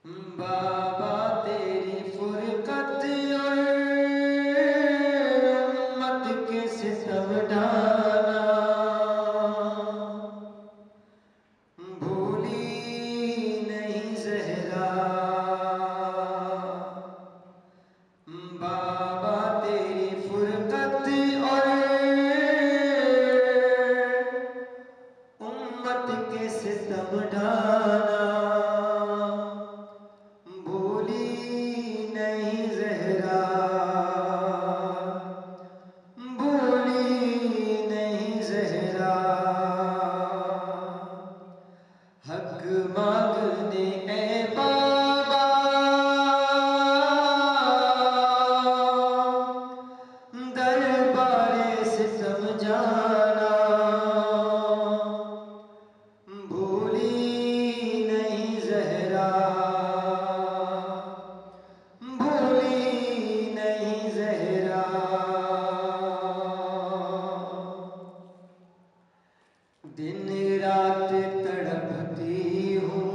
बाबा तेरी फुरकत और उम्मत के सितम ढाना भूली नहीं ज़हरा। बाबा तेरी फुरकत और उम्मत के सितम ढाना नहीं ज़हरा, भूली नहीं ज़हरा। हक मांगने ए बाबा दरबारे सितम जाना भूली नहीं ज़हरा, दिन रात तड़पती हूँ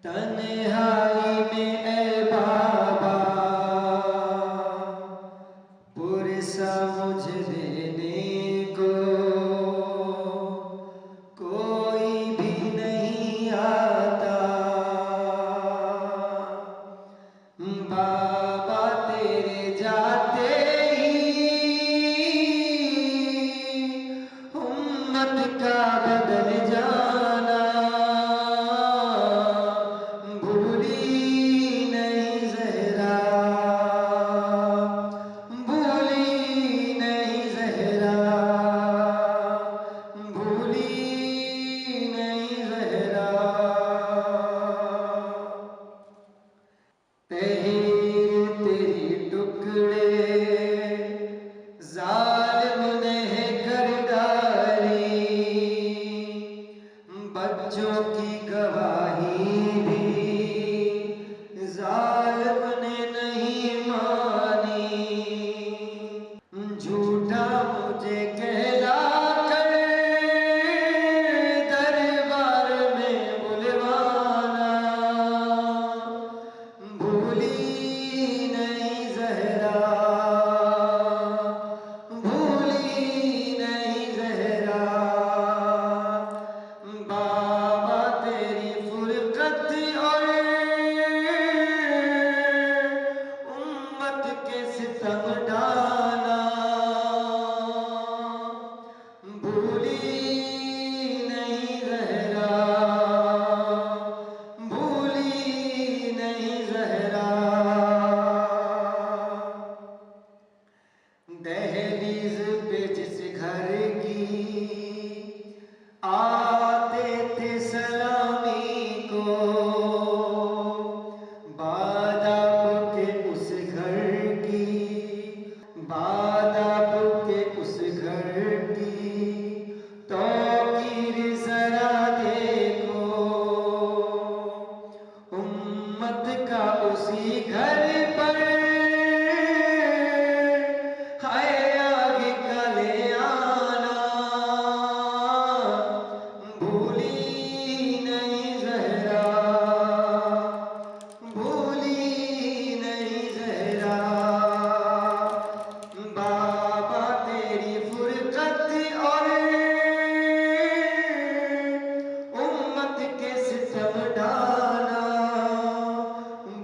तन्हाई में ए बाबा, पुरसा मुझे देने को कोई भी नहीं आता। बाबा तेरे जाते का बदल जाना भूली नहीं ज़हरा, भूली नहीं ज़हरा, भूली नहीं ज़हरा। तहरीर तेरी टुकड़े ज़ालिम ने कर डाली, बच्चों की गवाही भी ज़ालिम ने नहीं मानी। झूठा मुझे कहला कर दरबार में बुलवाना भूली नहीं ज़हरा, भूली नहीं ज़हरा। बाबा तेरी फुरकत और उम्मत के सितम ढाना भूली नहीं ज़हरा, भूली नहीं ज़हरा। दहलीज पे जिस घर की आते थे सलामी को, बादाब के उस घर की, बादाब के उस घर की तौकीर ज़रा देखो। उम्मत का उसी घर पर हाय आगे कले आना भूली नहीं ज़हरा, भूली नहीं ज़हरा। बाबा तेरी फुरकत और उम्मत के सितम ढाना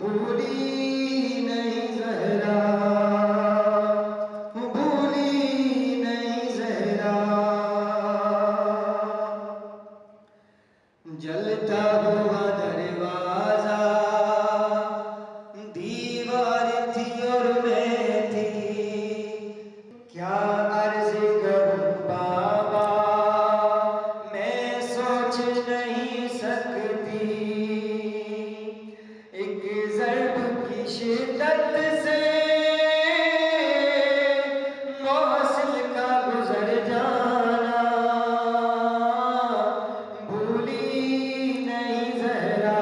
भूली नहीं ज़हरा, भूली नहीं ज़हरा। जलता हुआ दरवाजा दीवार थी और मैं थी, क्या अर्ज़ करूं बाबा मैं सोच नहीं सकती। एक ज़र्ब की शिद्दत से मौसिल का गुजर जाना भूली नहीं ज़हरा,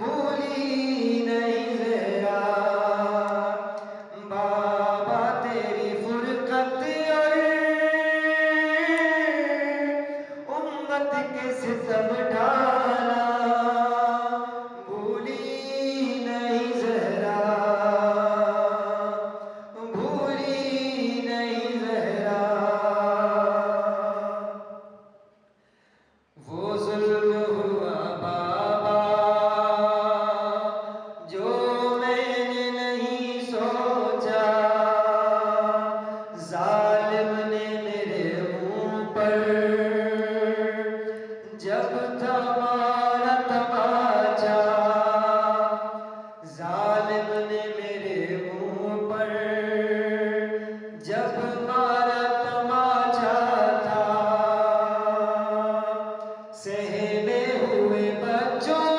भूली नहीं ज़हरा। बाबा तेरी फुरकत और उम्मत के सितम ढाना जब था मारा तमाचा, जालिम ने मेरे मुंह पर जब मारा तमाचा था, सहमे हुए बच्चों